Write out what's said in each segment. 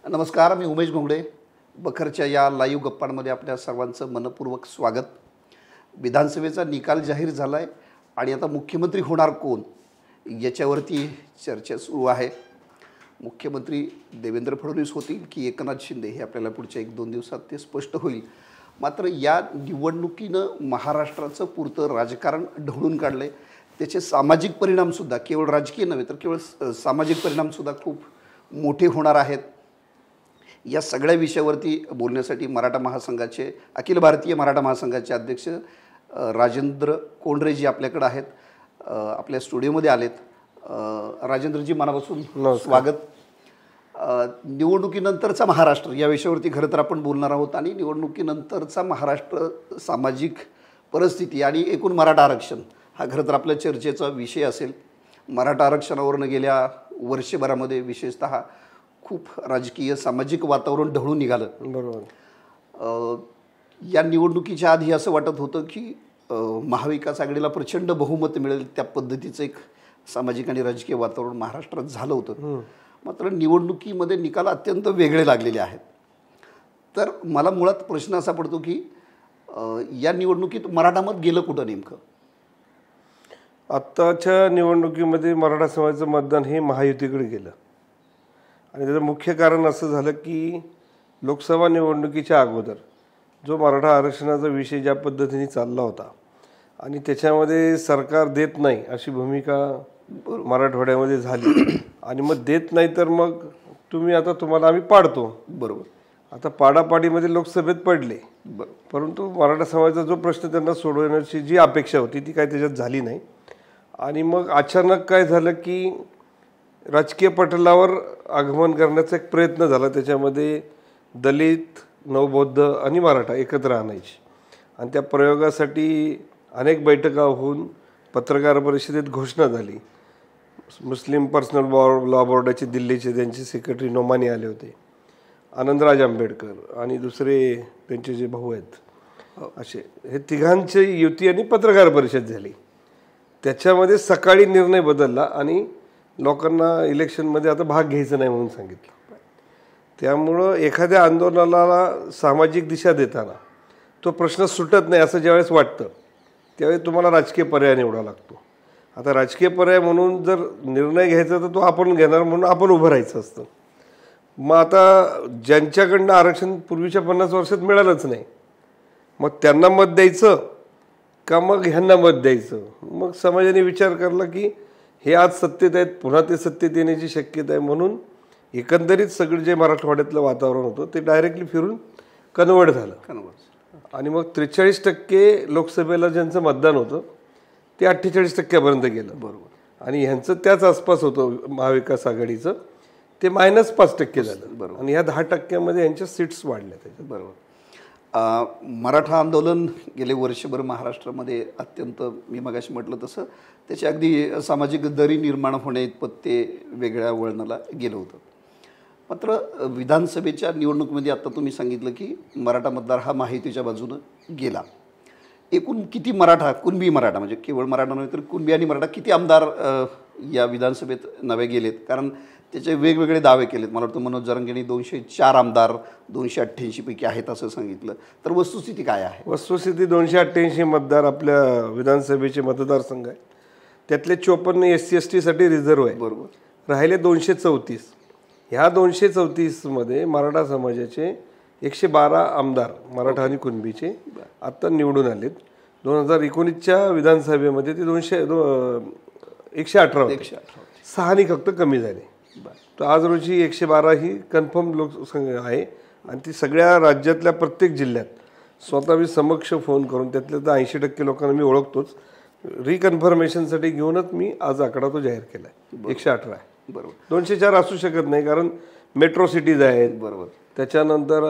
नमस्कार, मी उमेश घोंगडे. बखरच्या या लाईव्ह गप्पांमध्ये आपल्या सर्वांचं मनपूर्वक स्वागत. विधानसभेचा निकाल जाहीर झाला आहे आणि आता मुख्यमंत्री होणार कोण याच्यावरती चर्चा सुरू आहे. मुख्यमंत्री देवेंद्र फडणवीस होतील की एकनाथ शिंदे हे आपल्याला पुढच्या 1-2 दिवसात ते स्पष्ट होईल. मात्र या निवडणुकीनं महाराष्ट्राचं पुरतं राजकारण ढवळून काढलं आहे. त्याचे सामाजिक परिणामसुद्धा, केवळ राजकीय नव्हे तर केवळ सामाजिक परिणामसुद्धा खूप मोठे होणार आहेत. या सगळ्या विषयावरती बोलण्यासाठी मराठा महासंघाचे, अखिल भारतीय मराठा महासंघाचे अध्यक्ष राजेंद्र कोंडरेजी आपल्याकडे आहेत, आपल्या स्टुडिओमध्ये आलेत. राजेंद्रजी, मनापासून स्वागत. निवडणुकीनंतरचा महाराष्ट्र या विषयावरती खरं तर आपण बोलणार आहोत आणि निवडणुकीनंतरचा महाराष्ट्र, सामाजिक परिस्थिती आणि एकूण मराठा आरक्षण हा खरं तर आपल्या चर्चेचा विषय असेल. मराठा आरक्षणावरनं गेल्या वर्षभरामध्ये विशेषतः खूप राजकीय सामाजिक वातावरण ढवळून निघालं. बरोबर. या निवडणुकीच्या आधी असं वाटत होतं की महाविकास आघाडीला प्रचंड बहुमत मिळेल, त्या पद्धतीचं एक सामाजिक आणि राजकीय वातावरण महाराष्ट्रात झालं होतं. मात्र निवडणुकीमध्ये निकाल अत्यंत वेगळे लागलेले आहेत. तर मला मुळात प्रश्न असा पडतो की या निवडणुकीत मराठा मत गेलं कुठं नेमकं? आत्ताच्या निवडणुकीमध्ये मराठा समाजाचं मतदान हे महायुतीकडे गेलं आणि त्याचं मुख्य कारण असं झालं की लोकसभा निवडणुकीच्या अगोदर जो मराठा आरक्षणाचा विषय ज्या पद्धतीने चालला होता आणि त्याच्यामध्ये सरकार देत नाही अशी भूमिका मराठवाड्यामध्ये झाली आणि मग देत नाही तर मग तुम्हाला आम्ही पाडतो. बरोबर. आता पाडापाडीमध्ये लोकसभेत पडले, परंतु मराठा समाजाचा जो प्रश्न त्यांना सोडवण्याची जी अपेक्षा होती ती काही त्याच्यात झाली नाही. आणि मग अचानक काय झालं की राजकीय पटलावर आगमन करण्याचा एक प्रयत्न झाला. त्याच्यामध्ये दलित, नवबौद्ध आणि मराठा एकत्र आणायची आणि त्या प्रयोगासाठी अनेक बैठका होऊन पत्रकार परिषदेत घोषणा झाली. मुस्लिम पर्सनल लॉ बोर्डाचे दिल्लीचे त्यांचे सेक्रेटरी नोमानी आले होते, आनंदराज आंबेडकर आणि दुसरे त्यांचे जे भाऊ आहेत, असे हे तिघांची युती आणि पत्रकार परिषद झाली. त्याच्यामध्ये सकाळी निर्णय बदलला आणि लोकांना इलेक्शनमध्ये आता भाग घ्यायचा नाही म्हणून सांगितलं. त्यामुळं एखाद्या आंदोलनाला सामाजिक दिशा देताना तो प्रश्न सुटत नाही असं ज्यावेळेस वाटतं त्यावेळेस तुम्हाला राजकीय पर्याय निवडावा लागतो. आता राजकीय पर्याय म्हणून जर निर्णय घ्यायचा तर तो आपण घेणार म्हणून आपण उभं राहायचं असतं. मग आता ज्यांच्याकडनं आरक्षण पूर्वीच्या 50 वर्षात मिळालंच नाही, मग त्यांना मत द्यायचं का मग ह्यांना मत द्यायचं? मग समाजाने विचार करला की हे आज सत्तेत आहेत, पुन्हा ते सत्तेत येण्याची शक्यता आहे, म्हणून एकंदरीत सगळं जे मराठवाड्यातलं वातावरण होतं ते डायरेक्टली फिरून कन्वर्ट झालं. आणि मग 43% लोकसभेला ज्यांचं मतदान होतं ते 48% गेलं. बरोबर. आणि ह्यांचं त्याच आसपास होतं महाविकास आघाडीचं, ते -5% झालं. बरोबर. आणि ह्या 10% यांच्या सीट्स वाढल्या त्याच्यात. बरोबर. मराठा आंदोलन गेले वर्षभर महाराष्ट्रामध्ये अत्यंत, मी मगाशी म्हटलं तसं, त्याची अगदी सामाजिक दरी निर्माण होण्याइतपत ते वेगळ्या वळणाला गेलं होतं. मात्र विधानसभेच्या निवडणुकीमध्ये आत्ता तुम्ही सांगितलं की मराठा मतदार हा महायुतीच्या बाजूनं गेला. एकूण किती मराठा, कुणबी मराठा, म्हणजे केवळ मराठा नव्हे तर कुणबी आणि मराठा, किती आमदार या विधानसभेत नवे गेलेत? कारण त्याचे वेगवेगळे दावे केलेत. मला वाटतं मनोज जरांगेंनी 204 आमदार 288 पैकी आहेत असं सांगितलं. तर वस्तुस्थिती काय आहे? वस्तुस्थिती 288 मतदार आपल्या विधानसभेचे मतदारसंघ आहे. त्यातले 54 SC ST साठी रिझर्व्ह आहे. बरोबर. राहिले 234. ह्या 234मध्ये मराठा समाजाचे 112 आमदार, मराठा आणि कुणबीचे, आत्ता निवडून आलेत. 2019च्या विधानसभेमध्ये ते 118 होते. 6 फक्त कमी झाले. तर आज रोजी 112 ही कन्फर्म लोकसंख्या आहे आणि ती सगळ्या राज्यातल्या प्रत्येक जिल्ह्यात स्वतः मी समक्ष फोन करून त्यातल्या तर 80% लोकांना मी ओळखतोच, रिकन्फर्मेशनसाठी घेऊनच मी आज आकडा तो जाहीर केला आहे. 118 आहे. बरोबर. 204 असू शकत नाही कारण मेट्रो सिटीज आहेत. बरोबर. त्याच्यानंतर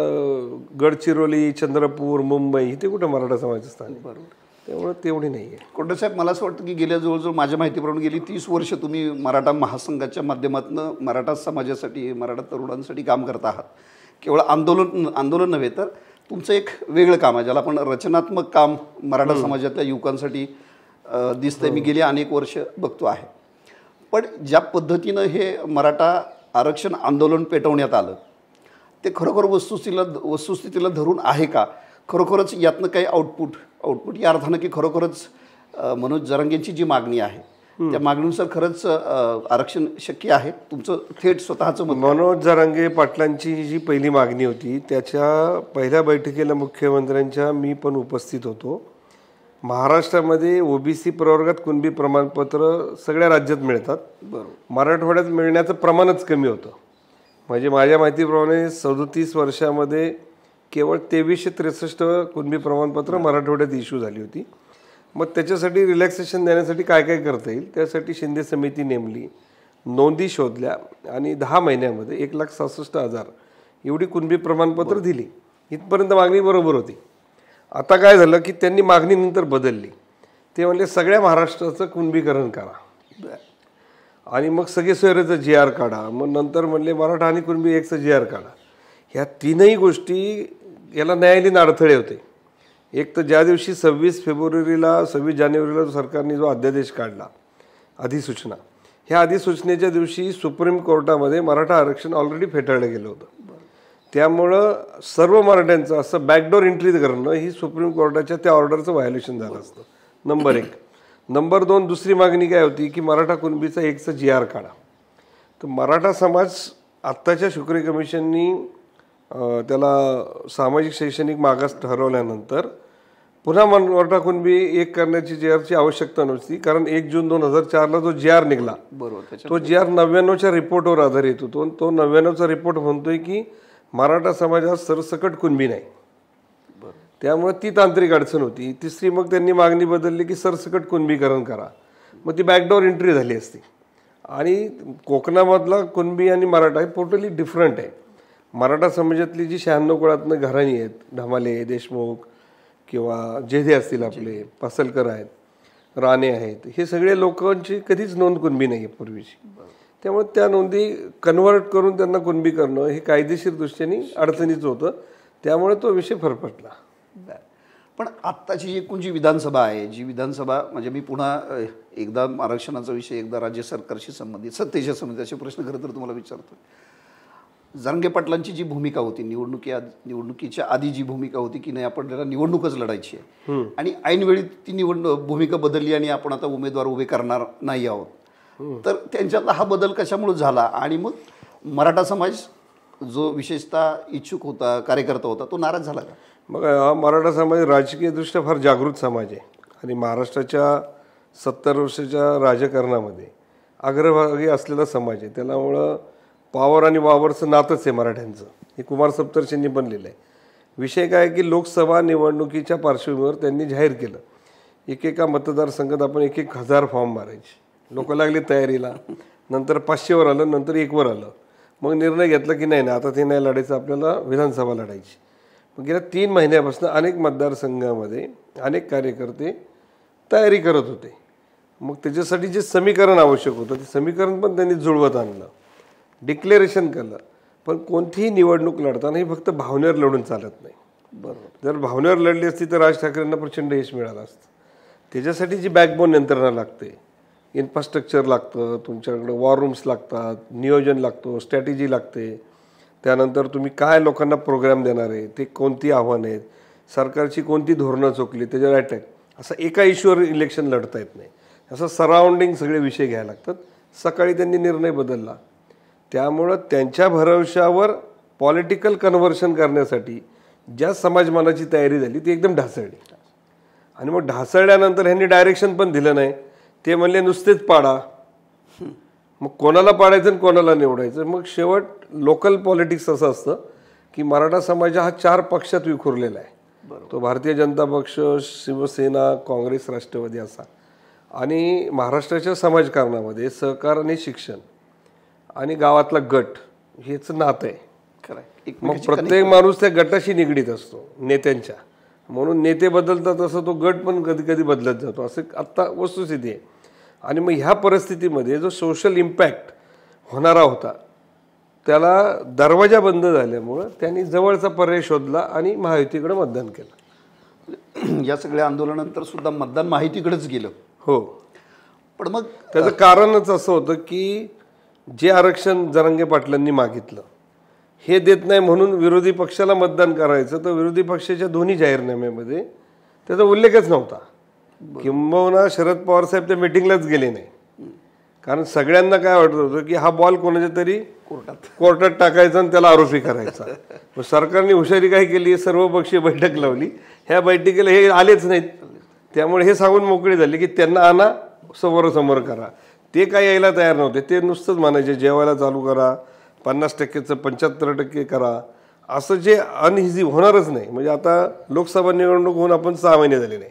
गडचिरोली, चंद्रपूर, मुंबई इथे कुठं मराठा समाजाचं स्थान आहे. बरोबर. त्यामुळे तेवढी नाही आहे. कोंडसाहेब, मला असं वाटतं की गेल्या जवळजवळ माझ्या माहितीप्रमाणे गेली 30 वर्ष तुम्ही मराठा महासंघाच्या माध्यमातून मराठा समाजासाठी, मराठा तरुणांसाठी काम करत आहात. केवळ आंदोलन नव्हे तर तुमचं एक वेगळं काम आहे ज्याला आपण रचनात्मक काम मराठा समाजातल्या युवकांसाठी दिसतंय. मी गेली अनेक वर्ष बघतो आहे. पण ज्या पद्धतीनं हे मराठा आरक्षण आंदोलन पेटवण्यात आलं ते खरोखर वस्तुस्थितीला धरून आहे का, खरोखरच यातनं काही आउटपुट या अर्थानं की खरोखरच मनोज जरांगेंची जी मागणी आहे त्या मागणीनुसार खरंच आरक्षण शक्य आहे? तुमचं थेट स्वतःचं मत. मनोज जरांगे पाटलांची जी पहिली मागणी होती त्याच्या पहिल्या बैठकीला मुख्यमंत्र्यांच्या मी पण उपस्थित होतो. महाराष्ट्रामध्ये ओबीसी प्रवर्गात कुणबी प्रमाणपत्र सगळ्या राज्यात मिळतात, बरोबर, मराठवाड्यात मिळण्याचं प्रमाणच कमी होतं. म्हणजे माझ्या माहितीप्रमाणे 37 वर्षामध्ये केवळ 2363 कुणबी प्रमाणपत्र मराठवाड्यात इश्यू झाली होती. मग त्याच्यासाठी रिलॅक्सेशन देण्यासाठी काय काय करता येईल त्यासाठी शिंदे समिती नेमली, नोंदी शोधल्या आणि 10 महिन्यामध्ये 1,66,000 एवढी कुणबी प्रमाणपत्र दिली. इथपर्यंत मागणी बरोबर होती. आता काय झालं की त्यांनी मागणीनंतर बदलली. ते म्हणले सगळ्या महाराष्ट्राचं कुणबीकरण करा आणि मग सगळे सोयरेचं GR काढा. मग नंतर म्हणले मराठा आणि कुणबी एकचं GR काढा. ह्या तीनही गोष्टी याला न्यायालयीन अडथळे होते. एक तर ज्या दिवशी 26 जानेवारीला सरकारने जो अध्यादेश काढला, अधिसूचना, ह्या अधिसूचनेच्या दिवशी सुप्रीम कोर्टामध्ये मराठा आरक्षण ऑलरेडी फेटाळलं गेलं होतं. त्यामुळं सर्व मराठ्यांचं असं बॅकडोर एंट्री करणं ही सुप्रीम कोर्टाच्या त्या ऑर्डरचं व्हायोलेशन झालं असतं. नंबर 1. नंबर 2, दुसरी मागणी काय होती की मराठा कुणबीचा एकचं GR काढा. तर मराठा समाज आत्ताच्या शुक्रे कमिशननी त्याला सामाजिक शैक्षणिक मागास ठरवल्यानंतर पुन्हा मराठा कुणबी एक करण्याची GRची आवश्यकता नव्हती, कारण 1 जून 2004ला जो GR निघाला बरोबर, तो GR 99च्या रिपोर्टवर आधारित होतो. तो 99चा रिपोर्ट म्हणतोय की मराठा समाजात सरसकट कुणबी नाही. त्यामुळे ती तांत्रिक अडचण होती. तिसरी मग त्यांनी मागणी बदलली की सरसकट कुणबीकरण करा. मग ती बॅकडोर एंट्री झाली असती. आणि कोकणामधला कुणबी आणि मराठा हे टोटली डिफरंट आहे. मराठा समाजातली जी 96 कुळातनं घराणी आहेत, ढमाले, देशमुख किंवा जेधे असतील, आपले पासलकर आहेत, राणे आहेत, हे सगळे लोकांची कधीच नोंद कुणबी नाही आहे पूर्वीची. त्यामुळे त्या नोंदी कन्व्हर्ट करून त्यांना कुणबी करणं हे कायदेशीर दृष्टीने अडचणीचं होतं. त्यामुळे तो विषय फरफटला. पण आत्ताची एकूण जी विधानसभा आहे, जी विधानसभा म्हणजे मी पुन्हा एकदा आरक्षणाचा विषय, एकदा राज्य सरकारशी संबंधित, सत्तेच्या संबंधित असे प्रश्न खरं तर तुम्हाला विचारतो. जरांगे पाटलांची जी भूमिका होती, निवडणुकीच्या आधी जी भूमिका होती की नाही आपण त्याला निवडणूकच लढायची आहे, आणि ऐनवेळी ती भूमिका बदलली आणि आपण आता उमेदवार उभे करणार नाही आहोत. तर त्यांच्यातला हा बदल कशामुळे झाला आणि मग मराठा समाज जो विशेषतः इच्छुक होता, कार्यकर्ता होता, तो नाराज झाला का? मग हा मराठा समाज राजकीयदृष्ट्या फार जागृत समाज आहे आणि महाराष्ट्राच्या 70 वर्षाच्या राजकारणामध्ये अग्रभागी असलेला समाज आहे. त्यामुळं पॉवर आणि वावरचं नातंच आहे मराठ्यांचं. हे कुमार सप्तर्षींनी पण लिहिलं आहे. विषय काय की लोकसभा निवडणुकीच्या पार्श्वभूमीवर त्यांनी जाहीर केलं एकेका मतदारसंघात आपण 1,000 फॉर्म मारायचे. लोक लागली तयारीला. नंतर 500वर आलं, नंतर 1वर आलं. मग निर्णय घेतला की नाही आता ते नाही लढायचं, आपल्याला विधानसभा लढायची. मग गेल्या 3 महिन्यापासून अनेक मतदारसंघामध्ये अनेक कार्यकर्ते तयारी करत होते. मग त्याच्यासाठी जे समीकरण आवश्यक होतं ते समीकरण पण त्यांनी जुळवत आणलं, डिक्लेरेशन केलं. पण कोणतीही निवडणूक लढताना ही फक्त भावनेवर लढून चालत नाही. बरोबर, जर भावनेवर लढली असती तर राज ठाकरेंना प्रचंड यश मिळालं असतं. त्याच्यासाठी जी बॅकबोन यंत्रणा लागते, इन्फ्रास्ट्रक्चर लागतं, तुमच्याकडे वॉर रूम्स लागतात, नियोजन लागतो, स्ट्रॅटेजी लागते. त्यानंतर तुम्ही काय लोकांना प्रोग्राम देणार आहे, ते कोणती आव्हानं आहेत, सरकारची कोणती धोरणं चुकली त्याच्यावर अटॅक. असं एका इश्यूवर इलेक्शन लढता येत नाही. असं सराउंडिंग सगळे विषय घ्यायला लागतात. सकाळी त्यांनी निर्णय बदलला. त्यामुळं त्यांच्या भरवशावर पॉलिटिकल कन्व्हर्शन करण्यासाठी ज्या समाजमानाची तयारी झाली ती एकदम ढासळली. आणि मग ढासळल्यानंतर ह्यांनी डायरेक्शन पण दिलं नाही. ते म्हणले नुसतेच पाडा. मग कोणाला पाडायचं आणि कोणाला निवडायचं. मग शेवट लोकल पॉलिटिक्स असं असतं की मराठा समाज हा 4 पक्षात विखुरलेला आहे. तो भारतीय जनता पक्ष, शिवसेना, काँग्रेस, राष्ट्रवादी असा. आणि महाराष्ट्राच्या समाजकारणामध्ये सहकार आणि शिक्षण आणि गावातला गट हेच नातं आहे. खरं. मग प्रत्येक माणूस त्या गटाशी निगडीत असतो, नेत्यांच्या. म्हणून नेते बदलतात तसं तो गट पण कधी कधी बदलत जातो, असं आत्ता वस्तुस्थिती आहे. आणि मग ह्या परिस्थितीमध्ये जो सोशल इम्पॅक्ट होणारा होता त्याला दरवाजा बंद झाल्यामुळं त्यांनी जवळचा पर्याय शोधला आणि महायुतीकडे मतदान केलं. या सगळ्या आंदोलनानंतर सुद्धा मतदान महायुतीकडेच गेलं. हो. पण मग त्याचं कारणच असं होतं की जे आरक्षण जरांगे पाटलांनी मागितलं हे देत नाही म्हणून विरोधी पक्षाला मतदान करायचं, तर विरोधी पक्षाच्या दोन्ही जाहीरनाम्यामध्ये त्याचा उल्लेखच नव्हता. किंबहुना शरद पवार साहेब त्या मिटिंगलाच गेले नाही, कारण सगळ्यांना काय वाटत होतं की हा बॉल कोणाच्या तरी कोर्टात टाकायचा आणि त्याला आरोपी करायचा. मग सरकारने हुशारी काय केली, सर्वपक्षीय बैठक लावली. ह्या बैठकीला हे आलेच नाहीत, त्यामुळे हे सांगून मोकळे झाले की त्यांना आणा, समोरासमोर करा. ते काय यायला तयार नव्हते. ते नुसतंच म्हणायचे जेवायला चालू करा, 50%चं 75% करा. असं जे अनइझी होणारच नाही. म्हणजे आता लोकसभा निवडणूक होऊन आपण 6 महिने झाले नाही.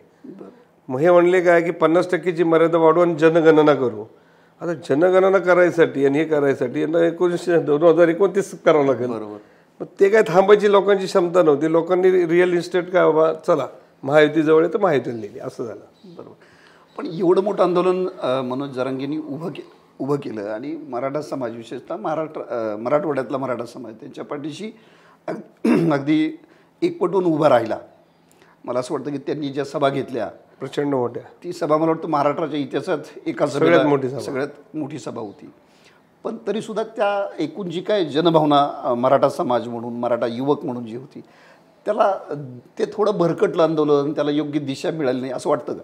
मग हे म्हणले काय की 50%ची मर्यादा वाढवू आणि जनगणना करू. आता जनगणना करायसाठी आणि हे करायसाठी 2029 करावं लागेल. मग ते काय थांबायची लोकांची क्षमता नव्हती. लोकांनी रिअल इस्टेट काय बाबा चला महायुती जवळ आहे तर महायुतीला नेली, असं झालं. बरोबर. पण एवढं मोठं आंदोलन मनोज जरांगेंनी उभं केलं आणि मराठा समाज, विशेषतः मराठवाड्यातला मराठा समाज त्यांच्या पाठीशी अगदी एकवटून उभा राहिला. मला असं वाटतं की त्यांनी ज्या सभा घेतल्या प्रचंड मोठ्या, ती सभा मला वाटतं महाराष्ट्राच्या इतिहासात एका सगळ्यात मोठी सभा होती. पण तरीसुद्धा त्या एकूण जी काय जनभावना मराठा समाज म्हणून, मराठा युवक म्हणून जी होती, त्याला ते थोडं भरकटलं आंदोलन, त्याला योग्य दिशा मिळाली नाही असं वाटतं का?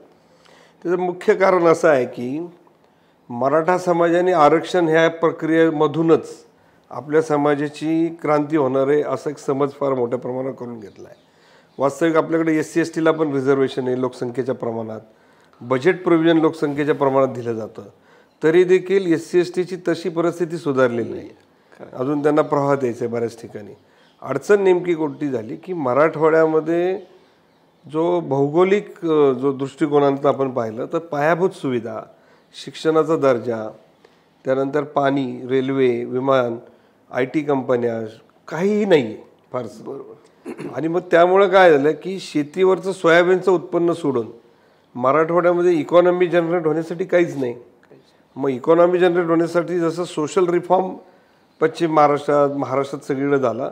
त्याचं मुख्य कारण असं आहे की मराठा समाजाने आरक्षण ह्या प्रक्रियेमधूनच आपल्या समाजाची क्रांती होणार आहे असा एक समज फार मोठ्या प्रमाणात करून घेतला आहे. वास्तविक आपल्याकडे SC/STला पण रिझर्वेशन आहे लोकसंख्येच्या प्रमाणात, बजेट प्रोव्हिजन लोकसंख्येच्या प्रमाणात दिलं जातं. तरी देखील SC/STची तशी परिस्थिती सुधारलेली नाही. अजून त्यांना प्रवाह द्यायचा आहे बऱ्याच ठिकाणी. अडचण नेमकी कोणती झाली की मराठवाड्यामध्ये जो भौगोलिक जो दृष्टिकोनातून आपण पाहिलं तर पायाभूत सुविधा, शिक्षणाचा दर्जा, त्यानंतर पाणी, रेल्वे, विमान, IT कंपन्या काहीही नाही आहे फारसं. बरोबर. आणि मग त्यामुळं काय झालं की शेतीवरचं सोयाबीनचं उत्पन्न सोडून मराठवाड्यामध्ये इकॉनॉमी जनरेट होण्यासाठी काहीच नाही. मग इकॉनॉमी जनरेट होण्यासाठी जसं सोशल रिफॉर्म पश्चिम महाराष्ट्रात सगळीकडे झाला,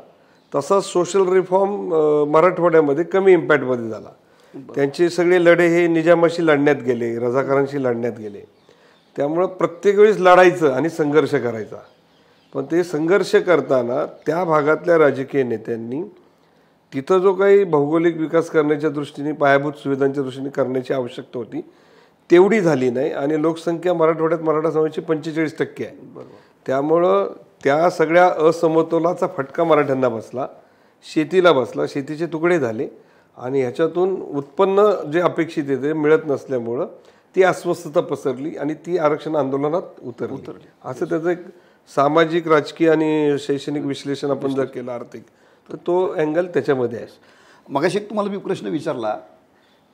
तसा सोशल रिफॉर्म मराठवाड्यामध्ये कमी इम्पॅक्टमध्ये झाला. त्यांचे सगळे लढे हे निजामाशी लढण्यात गेले, रझाकारांशी लढण्यात गेले. त्यामुळं प्रत्येक वेळेस लढायचं आणि संघर्ष करायचा. पण ते संघर्ष करताना त्या भागातल्या राजकीय नेत्यांनी तिथं जो काही भौगोलिक विकास करण्याच्या दृष्टीने, पायाभूत सुविधांच्या दृष्टीने करण्याची आवश्यकता होती तेवढी झाली नाही. आणि लोकसंख्या मराठवाड्यात मराठा समाजाची 45% आहे. त्यामुळं त्या सगळ्या असमतोलाचा फटका मराठ्यांना बसला, शेतीला बसला, शेतीचे तुकडे झाले आणि ह्याच्यातून उत्पन्न जे अपेक्षित येते मिळत नसल्यामुळं ती अस्वस्थता पसरली आणि ती आरक्षण आंदोलनात उतरली. असं त्याचं एक सामाजिक, राजकीय आणि शैक्षणिक विश्लेषण आपण जर केलं आर्थिक, तर तो अँगल त्याच्यामध्ये आहे. मगाशी तुम्हाला मी प्रश्न विचारला,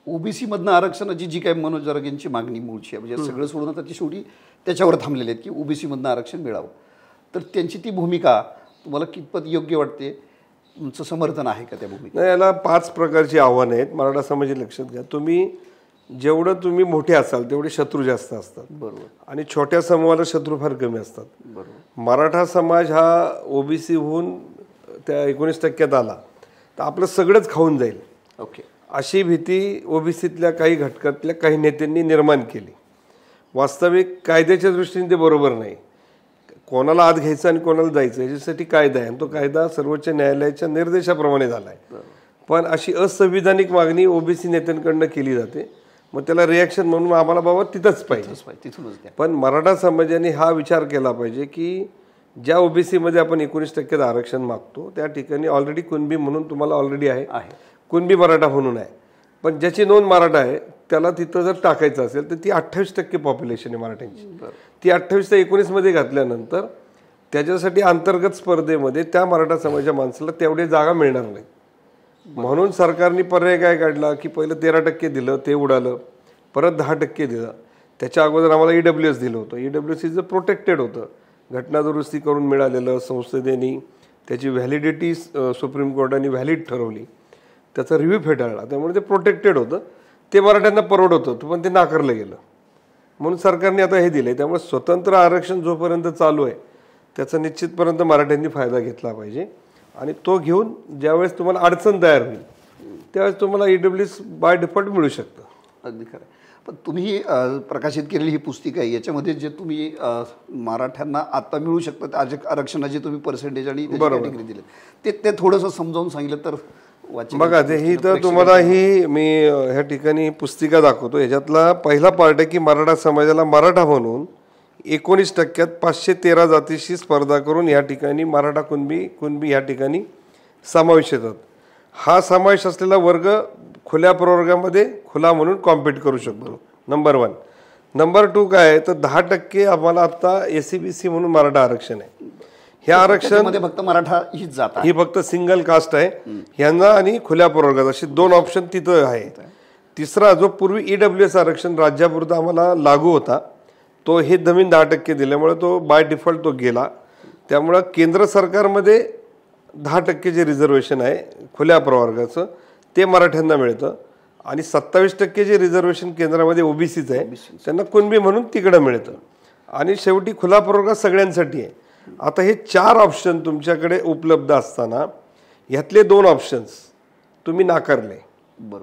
OBC मधनं आरक्षणाची जी काही मनोज जरांगेंची मागणी मूळची आहे, म्हणजे सगळं सोडून आता ती शेवटी त्याच्यावर थांबलेले आहेत की OBC मधनं आरक्षण मिळावं, तर त्यांची ती भूमिका तुम्हाला कितपत योग्य वाटते? तुमचं समर्थन आहे का त्या भूमिका? नाही, याला 5 प्रकारची आव्हानं आहेत. मराठा समाज लक्षात घ्या, जेवढं तुम्ही मोठे असाल तेवढे शत्रू जास्त असतात. बरोबर. आणि छोट्या समूहाला शत्रू फार कमी असतात. बरोबर. मराठा समाज हा OBC होऊन त्या 19% आला तर आपलं सगळंच खाऊन जाईल. ओके. अशी भीती OBCतल्या काही घटकातल्या काही नेत्यांनी निर्माण केली. वास्तविक कायद्याच्या दृष्टीने ते बरोबर नाही. कोणाला आत घ्यायचं आणि कोणाला जायचं याच्यासाठी कायदा आहे, आणि तो कायदा सर्वोच्च न्यायालयाच्या निर्देशाप्रमाणे झाला आहे. पण अशी असंविधानिक मागणी OBC नेत्यांकडनं केली जाते. मग त्याला रिॲक्शन म्हणून आम्हाला बाबा तिथंच पाहिजे. पण मराठा समाजाने हा विचार केला पाहिजे की ज्या OBCमध्ये आपण 19% आरक्षण मागतो त्या ठिकाणी ऑलरेडी कुणबी म्हणून तुम्हाला ऑलरेडी आहे, कुणबी मराठा म्हणून आहे. पण ज्याची नोंद मराठा आहे त्याला तिथं जर टाकायचं असेल तर ती 28% पॉप्युलेशन आहे मराठ्यांची. ती 28 ते 19मध्ये घातल्यानंतर त्याच्यासाठी अंतर्गत स्पर्धेमध्ये त्या मराठा समाजाच्या माणसाला तेवढे जागा मिळणार नाही. म्हणून सरकारने पर्याय काय काढला की पहिलं 13% दिलं, ते उडालं. परत 10% दिलं. त्याच्या अगोदर आम्हाला EWS दिलं होतं. EWS प्रोटेक्टेड होतं, घटना दुरुस्ती करून मिळालेलं. संसदेने त्याची व्हॅलिडिटी सुप्रीम कोर्टाने व्हॅलिड ठरवली, त्याचा रिव्ह्यू फेटाळला, त्यामुळे ते प्रोटेक्टेड होतं. ते मराठ्यांना परवडत होतं पण ते नाकारलं गेलं. म्हणून सरकारने आता हे दिलं. त्यामुळे स्वतंत्र आरक्षण जोपर्यंत चालू आहे त्याचा निश्चितपर्यंत मराठ्यांनी फायदा घेतला पाहिजे. आणि तो घेऊन ज्यावेळेस तुम्हाला अडचण तयार होईल त्यावेळेस तुम्हाला EWS बाय डिफॉल्ट मिळू शकतं. अगदी खरं. पण तुम्ही प्रकाशित केलेली ही पुस्तिका आहे, याच्यामध्ये जे तुम्ही मराठ्यांना आता मिळू शकतात आरक्षणाचे तुम्ही पर्सेंटेज आणि कॅटेगरी दिले, ते थोडंसं समजावून सांगितलं तर बघा. ते ही तर तुम्हाला ही मी ह्या ठिकाणी पुस्तिका दाखवतो. ह्याच्यातला पहिला पार्ट आहे की मराठा समाजाला मराठा म्हणून 19% 513 जातीशी स्पर्धा करून या ठिकाणी मराठा कुणबी या ठिकाणी समावेश येतात. हा समावेश असलेला वर्ग खुल्या प्रवर्गामध्ये खुला म्हणून कॉम्पीट करू शकतो. नंबर 1. नंबर 2 काय आहे तर 10% आम्हाला आता SCBC म्हणून मराठा आरक्षण आहे. हे आरक्षण फक्त मराठा हीच जात ही फक्त सिंगल कास्ट आहे ह्यांना आणि खुल्या प्रवर्गात असे 2 ऑप्शन तिथं आहे. तिसरा जो पूर्वी EWS आरक्षण राज्यापुरता आम्हाला लागू होता तो हे नवीन 10% दिल्यामुळे तो बाय डिफॉल्ट तो गेला. त्यामुळं केंद्र सरकारमध्ये 10% जे रिझर्वेशन आहे खुल्या प्रवर्गाचं ते मराठ्यांना मिळतं आणि 27% जे रिझर्वेशन केंद्रामध्ये OBCचं आहे त्यांना कुणबी म्हणून तिकडं मिळतं आणि शेवटी खुला प्रवर्ग सगळ्यांसाठी आहे. आता हे 4 ऑप्शन तुमच्याकडे उपलब्ध असताना ह्यातले 2 ऑप्शन्स तुम्ही नाकारले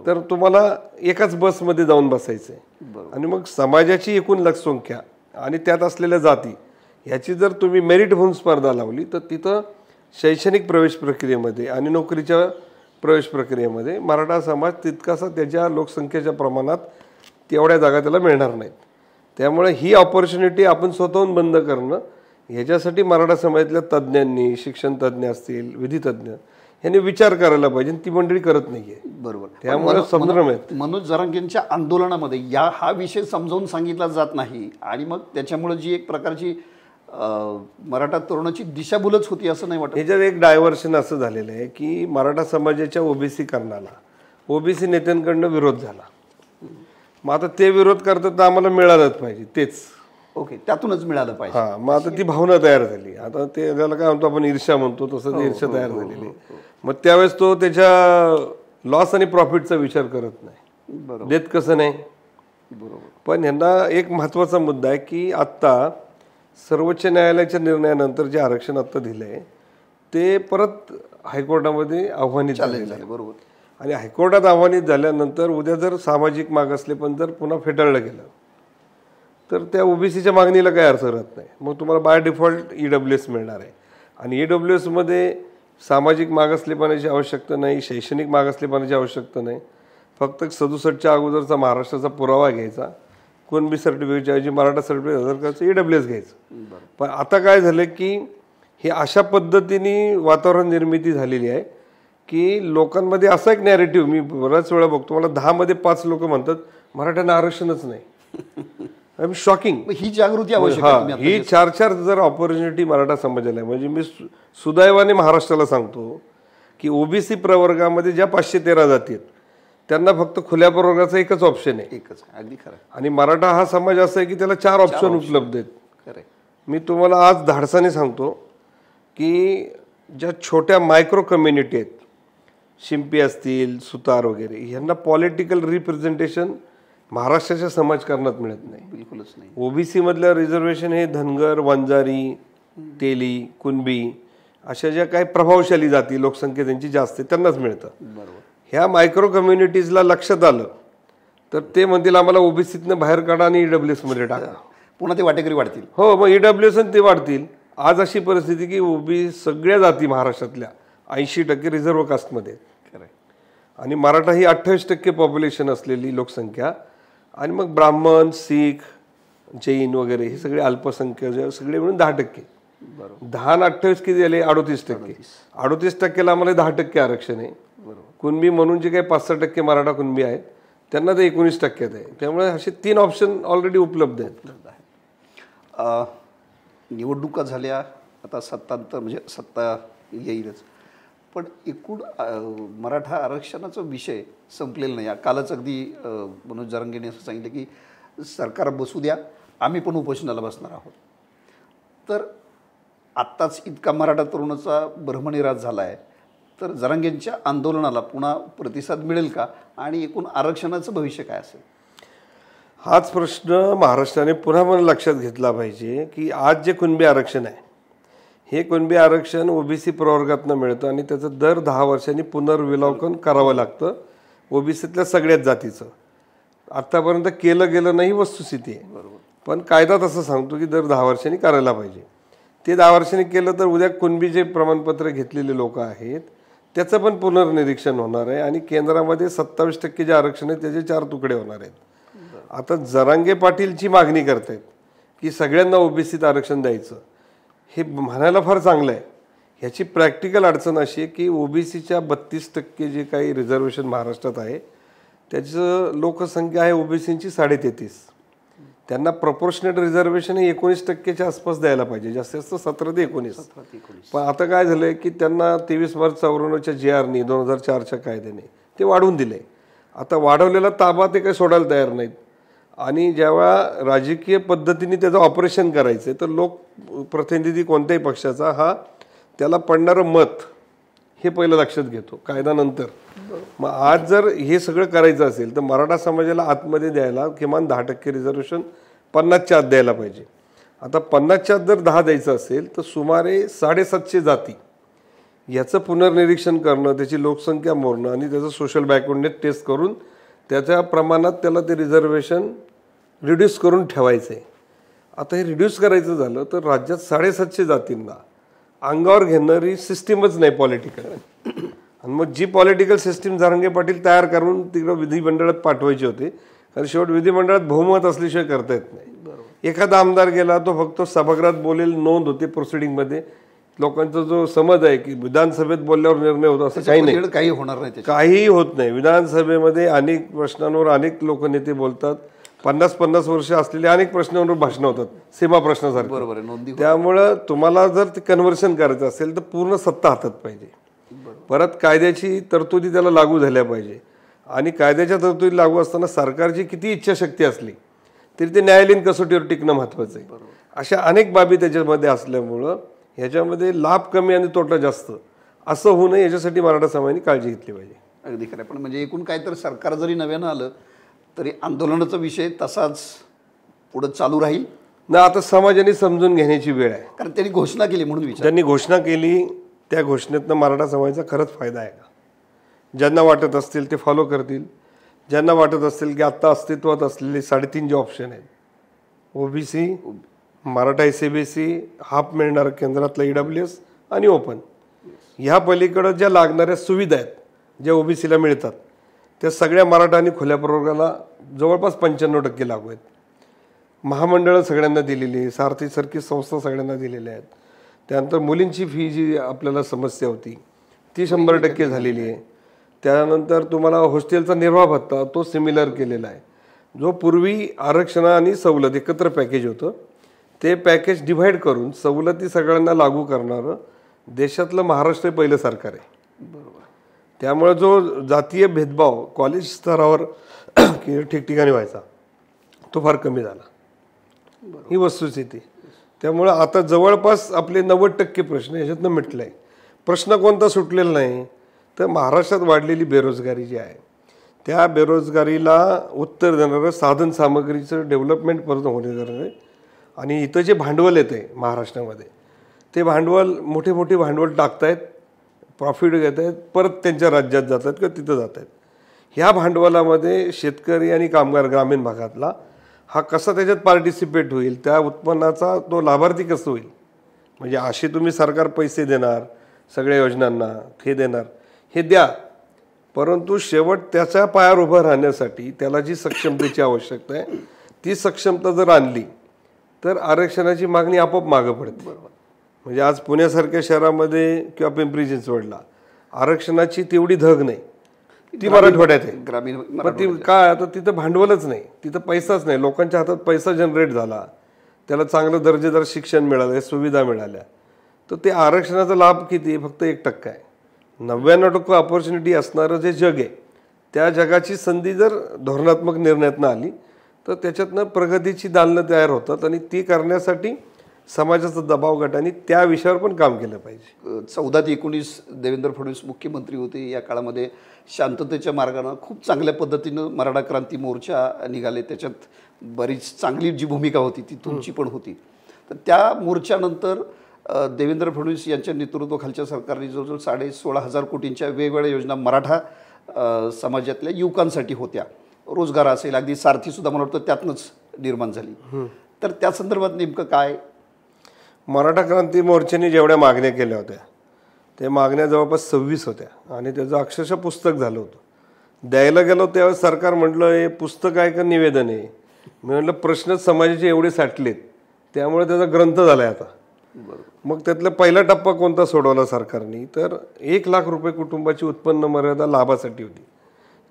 तर तुम्हाला एकाच बसमध्ये जाऊन बसायचं आहे आणि मग समाजाची एकूण लोकसंख्या आणि त्यात असलेल्या जाती ह्याची जर तुम्ही मेरिट म्हणून स्पर्धा लावली तर तिथं शैक्षणिक प्रवेश प्रक्रियेमध्ये आणि नोकरीच्या प्रवेश प्रक्रियेमध्ये मराठा समाज तितकासा त्याच्या लोकसंख्येच्या प्रमाणात तेवढ्या जागा त्याला मिळणार नाहीत. त्यामुळे ही ऑपॉर्च्युनिटी आपण स्वतःहून बंद करणं ह्याच्यासाठी मराठा समाजातल्या तज्ज्ञांनी, शिक्षण तज्ज्ञ असतील, विधी तज्ज्ञ यांनी विचार करायला पाहिजे. ती मंडळी करत नाहीये. बरोबर. त्यामुळे संभ्रम आहेत. मनोज जरांगेंच्या आंदोलनामध्ये हा विषय समजावून सांगितला जात नाही आणि मग त्याच्यामुळे जी एक प्रकारची मराठा तरुणाची दिशाभूलच होती असं नाही वाटत. ह्याच्यात एक डायव्हर्शन असं झालेलं आहे की मराठा समाजाच्या OBC करणाला OBC नेत्यांकडनं विरोध झाला. मग आता ते विरोध करतात तर आम्हाला मिळालंच पाहिजे तेच. ओके, त्यातूनच मिळालं पाहिजे. हा, मग आता ती भावना तयार झाली. आता ते त्याला काय म्हणतो आपण ईर्ष्या म्हणतो तसं ते ईर्ष्या तयार झालेली. मग त्यावेळेस तो त्याच्या लॉस आणि प्रॉफिटचा विचार करत नाही. देत कसं नाही. बरोबर. पण ह्यांना एक महत्त्वाचा मुद्दा आहे की आत्ता सर्वोच्च न्यायालयाच्या निर्णयानंतर जे आरक्षण आत्ता दिलंय ते परत हायकोर्टामध्ये आव्हानित झालं. बरोबर. आणि हायकोर्टात आव्हानित झाल्यानंतर उद्या जर सामाजिक मागासले पण जर पुन्हा फेटाळलं गेलं तर त्या OBCच्या मागणीला काही अर्थ राहत नाही. मग तुम्हाला बाय डिफॉल्ट EWS मिळणार आहे आणि EWS मध्ये सामाजिक मागासलेपणाची आवश्यकता नाही, शैक्षणिक मागासलेपणाची आवश्यकता नाही. फक्त 67च्या अगोदरचा महाराष्ट्राचा पुरावा घ्यायचा, कुणबी सर्टिफिकेटच्या ऐवजी मराठा सर्टिफिकेट हजर करायचं, EWS घ्यायचं. पण आता काय झालं की हे अशा पद्धतीने वातावरण निर्मिती झालेली आहे की लोकांमध्ये असा एक नॅरेटिव्ह मी बऱ्याच वेळा बघतो. मला 10 मध्ये 5 लोक म्हणतात मराठ्यांना आरक्षणच नाही. शॉकिंग. ही जागृती आवश्यक आहे. ही 4 जर ऑपॉर्च्युनिटी मराठा समाजाला आहे. म्हणजे मी सुदैवाने महाराष्ट्राला सांगतो की OBC प्रवर्गामध्ये ज्या 513 जाती आहेत त्यांना फक्त खुल्या प्रवर्गाचा एकच ऑप्शन आहे. एकच. अगदी खरं. आणि मराठा हा समाज असा आहे की त्याला 4 ऑप्शन उपलब्ध आहेत. खरं. मी तुम्हाला आज धाडसाने सांगतो की ज्या छोट्या मायक्रो कम्युनिटी आहेत, शिंपी असतील, सुतार वगैरे, यांना पॉलिटिकल रिप्रेझेंटेशन महाराष्ट्राच्या समाजकारणात मिळत नाही. बिलकुलच नाही. OBC मधलं रिझर्वेशन हे धनगर, वंजारी, तेली, कुणबी अशा ज्या काही प्रभावशाली जाती लोकसंख्या त्यांची जास्त आहे त्यांनाच मिळतं. बरोबर. ह्या मायक्रो कम्युनिटीजला लक्षात आलं तर ते म्हणतील आम्हाला OBCतनं बाहेर काढा आणि EWS मध्ये टाका. पुन्हा ते वाटेकरी वाढतील. हो, मग EWS ते वाढतील. आज अशी परिस्थिती की OBC सगळ्या जाती महाराष्ट्रातल्या 80% रिझर्व्ह कास्टमध्ये आणि मराठा ही 28% पॉप्युलेशन असलेली लोकसंख्या आणि मग ब्राह्मण, शीख, जैन वगैरे हे सगळे अल्पसंख्य सगळे मिळून 10%. 10 आणि 28 किती झाले? 38%. 38%ला आम्हाला 10% आरक्षण आहे. कुणबी म्हणून जे काही 5-6% मराठा कुणबी आहेत त्यांना ते 19% आहे. त्यामुळे असे 3 ऑप्शन ऑलरेडी उपलब्ध आहेत. निवडणुका झाल्या, आता सत्तांतर म्हणजे सत्ता येईलच, पण एकूण मराठा आरक्षणाचा विषय संपलेला नाही. कालच अगदी मनोज जरांगेंनी असं सांगितलं की सरकार बसू द्या, आम्ही पण उपोषणाला बसणार आहोत. तर आत्ताच इतका मराठा तरुणाचा भ्रमनिरास झाला आहे, तर जरांगेंच्या आंदोलनाला पुन्हा प्रतिसाद मिळेल का आणि एकूण आरक्षणाचं भविष्य काय असेल? हाच प्रश्न महाराष्ट्राने पुन्हा मला लक्षात घेतला पाहिजे की आज जे कुणबी आरक्षण आहे हे कुणबी आरक्षण OBC प्रवर्गातनं मिळतं आणि त्याचं दर 10 वर्षांनी पुनर्विलोकन करावं लागतं OBCतल्या सगळ्याच जातीचं. आत्तापर्यंत केलं गेलं नाही वस्तुस्थिती आहे. पण कायदा तसं सांगतो की दर 10 वर्षांनी करायला पाहिजे. ते 10 वर्षांनी केलं तर उद्या कुणबी जे प्रमाणपत्र घेतलेले लोक आहेत त्याचं पण पुनर्निरीक्षण होणार आहे आणि केंद्रामध्ये 27% जे आरक्षण आहे त्याचे 4 तुकडे होणार आहेत. आता जरांगे पाटीलची मागणी करतायत की सगळ्यांना ओबीसीत आरक्षण द्यायचं. हे म्हणायला फार चांगलं आहे. ह्याची प्रॅक्टिकल अडचण अशी आहे की ओबीसीच्या 32% जे काही रिझर्वेशन महाराष्ट्रात आहे त्याचं लोकसंख्या आहे ओबीसींची 33.5. त्यांना प्रपोर्शनेट रिझर्वेशन हे 19%च्या आसपास द्यायला पाहिजे, जास्तीत जास्त 17 ते 19. पण आता काय झालंय की त्यांना 23 मार्च 94च्या JRनी 2004च्या कायद्याने ते वाढवून दिले. आता वाढवलेला ताबा ते काही सोडायला तयार नाहीत आणि जेव्हा राजकीय पद्धतीने त्याचं ऑपरेशन करायचं तर लोक प्रतिनिधी कोणत्याही पक्षाचा हा त्याला पडणारं मत हे पहिलं लक्षात घेतो, कायदा नंतर. मग आज जर हे सगळं करायचं असेल तर मराठा समाजाला आतमध्ये द्यायला किमान 10% रिझर्वेशन 50च्या आत द्यायला पाहिजे. आता 50च्या आत जर 10 द्यायचं असेल तर सुमारे 750 जाती याचं पुनर्निरीक्षण करणं, त्याची लोकसंख्या मोजणं आणि त्याचं सोशल बॅकवर्डनेस टेस्ट करून त्याच्या प्रमाणात त्याला ते रिझर्वेशन रिड्यूस करून ठेवायचं आहे. आता हे रिड्यूस करायचं झालं तर राज्यात 750 जातींना अंगावर घेणारी सिस्टीमच नाही पॉलिटिकल. आणि मग जी पॉलिटिकल सिस्टीम जरांगे पाटील तयार करून तिकडं विधिमंडळात पाठवायचे होते, कारण शेवट विधिमंडळात बहुमत असल्याशिवाय करता येत नाही. एखादा आमदार गेला तो फक्त सभागृहात बोलेल, नोंद होते प्रोसिडिंगमध्ये. लोकांचा जो समज आहे की विधानसभेत बोलल्यावर निर्णय होतो असं काही नाही, काही होणार नाही, काहीही होत नाही. विधानसभेमध्ये अनेक प्रश्नांवर अनेक लोकनेते बोलतात. 50-50 वर्ष असलेले अनेक प्रश्नांवर भाषणं होतात, सीमा प्रश्नासारखं. बरोबर आहे. त्यामुळं तुम्हाला जर ते कन्व्हर्शन करायचं असेल तर पूर्ण सत्ता हातात पाहिजे. परत कायद्याची तरतुदी त्याला लागू झाल्या पाहिजे आणि कायद्याच्या तरतुदी लागू असताना सरकारची किती इच्छाशक्ती असली तरी ते न्यायालयीन कसोटीवर टिकणं महत्त्वाचं आहे. अशा अनेक बाबी त्याच्यामध्ये असल्यामुळं ह्याच्यामध्ये लाभ कमी आणि तोटा जास्त असं होऊ नये याच्यासाठी मराठा समाजाने काळजी घेतली पाहिजे. अगदी खरं. पण म्हणजे एकूण काय तर सरकार जरी नव्यानं आलं तरी आंदोलनाचा विषय तसाच पुढे चालू राहील ना. आता समाजाने समजून घेण्याची वेळ आहे, कारण त्यांनी घोषणा केली म्हणून त्यांनी घोषणा केली. त्या घोषणेतनं मराठा समाजाचा खरंच फायदा आहे का? ज्यांना वाटत असतील ते फॉलो करतील. ज्यांना वाटत असतील की आत्ता अस्तित्वात असलेले 3.5 जे ऑप्शन आहेत, ओबीसी, मराठा SABC, हाफ मिळणार केंद्रातला EWS आणि ओपन, ह्या पलीकडं ज्या लागणाऱ्या सुविधा आहेत ज्या ओबीसीला मिळतात त्या सगळ्या मराठा आणि खुल्या प्रवर्गाला जवळपास 95% लागू आहेत. महामंडळं सगळ्यांना दिलेली आहे, सारथीसारखी संस्था सगळ्यांना दिलेल्या आहेत. त्यानंतर मुलींची फी जी आपल्याला समस्या होती ती 100% झालेली आहे. त्यानंतर तुम्हाला हॉस्टेलचा निर्वाह भत्ता तो सिमिलर केलेला आहे. जो पूर्वी आरक्षण आणि सवलत एकत्र पॅकेज होतं ते पॅकेज डिव्हाइड करून सवलती सगळ्यांना लागू करणारं देशातलं महाराष्ट्र पहिलं सरकार आहे. बरोबर. त्यामुळे जो जातीय भेदभाव कॉलेज स्तरावर ठिकठिकाणी व्हायचा तो फार कमी झाला, ही वस्तुस्थिती. त्यामुळं आता जवळपास आपले 90% प्रश्न याच्यातनं मिटले आहे. प्रश्न कोणता सुटलेला नाही तर महाराष्ट्रात वाढलेली बेरोजगारी जी आहे त्या बेरोजगारीला उत्तर देणारं साधन सामग्रीचं डेव्हलपमेंट परत होणे गरजेचं आहे. आणि इथं जे भांडवल येते महाराष्ट्रामध्ये ते भांडवल मोठे भांडवल टाकतायत, प्रॉफिट घेत आहेत, परत त्यांच्या राज्यात जातात किंवा तिथं जात आहेत. ह्या भांडवलामध्ये शेतकरी आणि कामगार ग्रामीण भागातला हा कसा त्याच्यात पार्टिसिपेट होईल, त्या उत्पन्नाचा तो लाभार्थी कसं होईल. म्हणजे असे तुम्ही सरकार पैसे देणार सगळ्या योजनांना, हे देणार, हे द्या, परंतु शेवट त्याच्या पायावर उभं राहण्यासाठी त्याला जी सक्षमतेची आवश्यकता आहे ती सक्षमता जर आणली तर आरक्षणाची मागणी आपोआप मागं पडते. म्हणजे आज पुण्यासारख्या शहरामध्ये किंवा पिंपरी चिंचवडला आरक्षणाची तेवढी धग नाही, ती मराठवाड्यात आहे. ग्रामीण पण ती काय, आता तिथं भांडवलच नाही, तिथं पैसाच नाही. लोकांच्या हातात पैसा जनरेट झाला, त्याला चांगलं दर्जेदार शिक्षण मिळालं, सुविधा मिळाल्या, तर ते आरक्षणाचा लाभ किती, फक्त 1% आहे. 99% ऑपॉर्च्युनिटी असणारं जे जग आहे त्या जगाची संधी जर धोरणात्मक निर्णयातनं आली तर त्याच्यातनं प्रगतीची दालनं तयार होतात आणि ती करण्यासाठी समाजाचा दबाव गटाने त्या विषयावर पण काम केलं पाहिजे. 14 ते 19 देवेंद्र फडणवीस मुख्यमंत्री होते. या काळामध्ये शांततेच्या मार्गानं खूप चांगल्या पद्धतीनं मराठा क्रांती मोर्चा निघाले. त्याच्यात बरीच चांगली जी भूमिका होती ती तुमची पण होती. तर त्या मोर्चानंतर देवेंद्र फडणवीस यांच्या नेतृत्वाखालच्या सरकारने जवळजवळ 16,500 कोटींच्या वेगवेगळ्या योजना मराठा समाजातल्या युवकांसाठी होत्या. रोजगार असेल, अगदी सारथीसुद्धा मला वाटतं त्यातनंच निर्माण झाली. तर त्या संदर्भात नेमकं काय? मराठा क्रांती मोर्चाने जेवढ्या मागण्या केल्या होत्या त्या मागण्या जवळपास 26 होत्या आणि त्याचं अक्षरशः पुस्तक झालं होतं. द्यायला गेलो त्यावेळेस सरकार म्हटलं हे पुस्तक आहे का निवेदन आहे. मी म्हटलं प्रश्नच समाजाचे एवढे साठलेत त्यामुळे त्याचा ग्रंथ झाला आहे आता. मग त्यातला पहिला टप्पा कोणता सोडवला सरकारने, तर 1 लाख रुपये कुटुंबाची उत्पन्न मर्यादा लाभासाठी होती,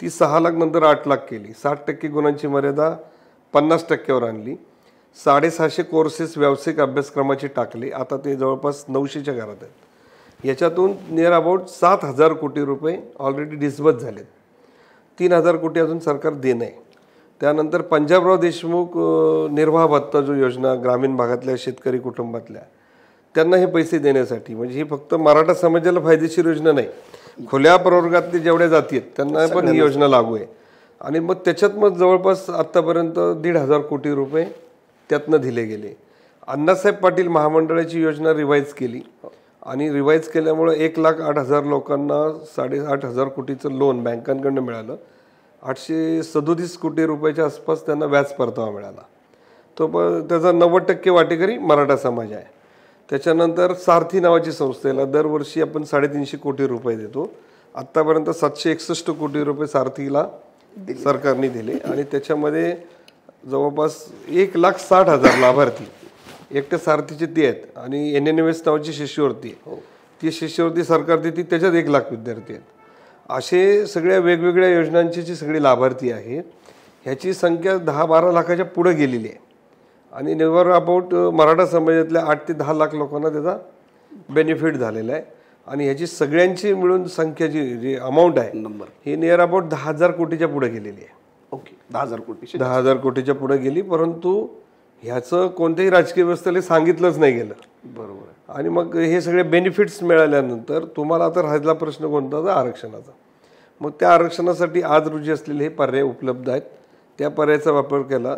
ती 6 लाख नंतर 8 लाख केली. 60% गुणांची मर्यादा 50%वर आणली. 650 कोर्सेस व्यावसायिक अभ्यासक्रमाचे टाकले, आता ते जवळपास 900च्या घरात आहेत. याच्यातून नियर अबाउट 7,000 कोटी रुपये ऑलरेडी डिस्बर्स झालेत. 3,000 कोटी अजून सरकार देणं आहे. त्यानंतर पंजाबराव देशमुख निर्वाह भत्ता जो योजना ग्रामीण भागातल्या शेतकरी कुटुंबातल्या त्यांना हे पैसे देण्यासाठी, म्हणजे ही फक्त मराठा समाजाला फायदेशीर योजना नाही, खुल्या प्रवर्गातले जेवढ्या जाती आहेत त्यांना पण ही योजना लागू आहे. आणि मग त्याच्यात मग जवळपास आत्तापर्यंत 1,500 कोटी रुपये त्यातनं दिले गेले. अण्णासाहेब पाटील महामंडळाची योजना रिवाईज केली आणि रिवाईज केल्यामुळे 1,08,000 लोकांना 8,500 कोटीचं लोन बँकांकडनं मिळालं. 837 कोटी रुपयाच्या आसपास त्यांना व्याज परतावा मिळाला. तो त्याचा 90% वाटेकरी मराठा समाज आहे. त्याच्यानंतर सारथी नावाची संस्थेला दरवर्षी आपण 350 कोटी रुपये देतो. आत्तापर्यंत 761 कोटी रुपये सारथीला सरकारने दिले आणि त्याच्यामध्ये जवळपास 1,60,000 लाभार्थी एकट्या सारथीचे ते आहेत आणि NNMS नावाची शिष्यवृत्ती आहे, ती शिष्यवृत्ती सरकार देते, त्याच्यात 1 लाख विद्यार्थी आहेत. असे सगळ्या वेगवेगळ्या योजनांची जी सगळी लाभार्थी आहेत ह्याची संख्या 10-12 लाखाच्या पुढे गेलेली आहे आणि निवर अबाउट मराठा समाजातल्या 8 ते 10 लाख लोकांना त्याचा बेनिफिट झालेला आहे. आणि ह्याची सगळ्यांची मिळून संख्या जी अमाऊंट आहे नंबर ही नियर अबाउट 10,000 कोटीच्या पुढे गेलेली आहे. ओके, 10,000 कोटी 10,000 कोटीच्या पुढे गेली, परंतु ह्याचं कोणत्याही राजकीय व्यवस्थेला सांगितलंच नाही गेलं. बरोबर. आणि मग हे सगळे बेनिफिट्स मिळाल्यानंतर तुम्हाला आता राहिला प्रश्न कोणता, तर आरक्षणाचा. मग त्या आरक्षणासाठी आज रोजी असलेले हे पर्याय उपलब्ध आहेत, त्या पर्यायाचा वापर केला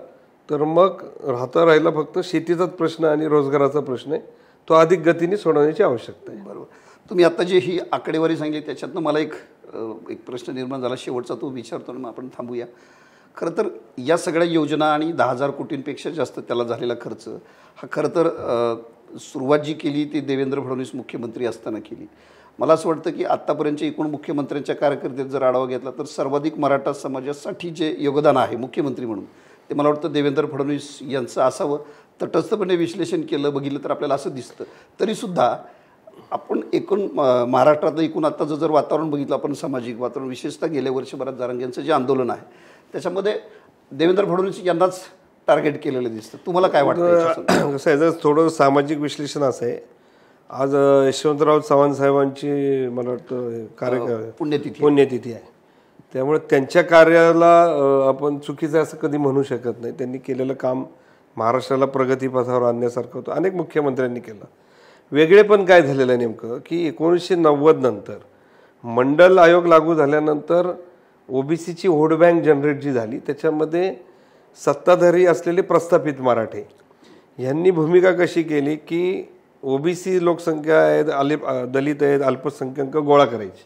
तर मग राहिला फक्त शेतीचाच प्रश्न आणि रोजगाराचा प्रश्न आहे, तो अधिक गतीने सोडवण्याची आवश्यकता आहे. बरोबर. तुम्ही आता जी ही आकडेवारी सांगितली त्याच्यातनं मला एक प्रश्न निर्माण झाला, शेवटचा तो विचारतो आणि मग आपण थांबूया. खरं तर या सगळ्या योजना आणि 10,000 कोटींपेक्षा जास्त त्याला झालेला खर्च हा खरं तर सुरुवात जी केली ती देवेंद्र फडणवीस मुख्यमंत्री असताना केली. मला असं वाटतं की आत्तापर्यंतच्या एकूण मुख्यमंत्र्यांच्या कारकिर्दीत जर आढावा घेतला तर सर्वाधिक मराठा समाजासाठी जे योगदान आहे मुख्यमंत्री म्हणून ते मला वाटतं देवेंद्र फडणवीस यांचं असावं. तटस्थपणे विश्लेषण केलं बघितलं तर आपल्याला असं दिसतं. तरीसुद्धा आपण एकूण महाराष्ट्रातलं एकूण आत्ताचं जर वातावरण बघितलं आपण, सामाजिक वातावरण विशेषतः गेल्या वर्षभरात जरांगेंचं जे आंदोलन आहे त्याच्यामध्ये देवेंद्र फडणवीस यांनाच टार्गेट केलेलं दिसतं. तुम्हाला काय वाटतं? कसं आहे, जर थोडं सामाजिक विश्लेषण असं आहे, आज यशवंतराव चव्हाण साहेबांची मला वाटतं पुण्यतिथी आहे, त्यामुळे त्यांच्या कार्याला आपण चुकीचं असं कधी म्हणू शकत नाही. त्यांनी केलेलं काम महाराष्ट्राला प्रगतीपथावर आणण्यासारखं होतं, अनेक मुख्यमंत्र्यांनी केलं. वेगळे पण काय झालेलं आहे नेमकं की 1990 नंतर मंडल आयोग लागू झाल्यानंतर OBCची वोट बँक जनरेट जी झाली त्याच्यामध्ये सत्ताधारी असलेले प्रस्थापित मराठे यांनी भूमिका कशी केली की OBC लोकसंख्या आहेत, दलित आहेत, अल्पसंख्याक गोळा करायची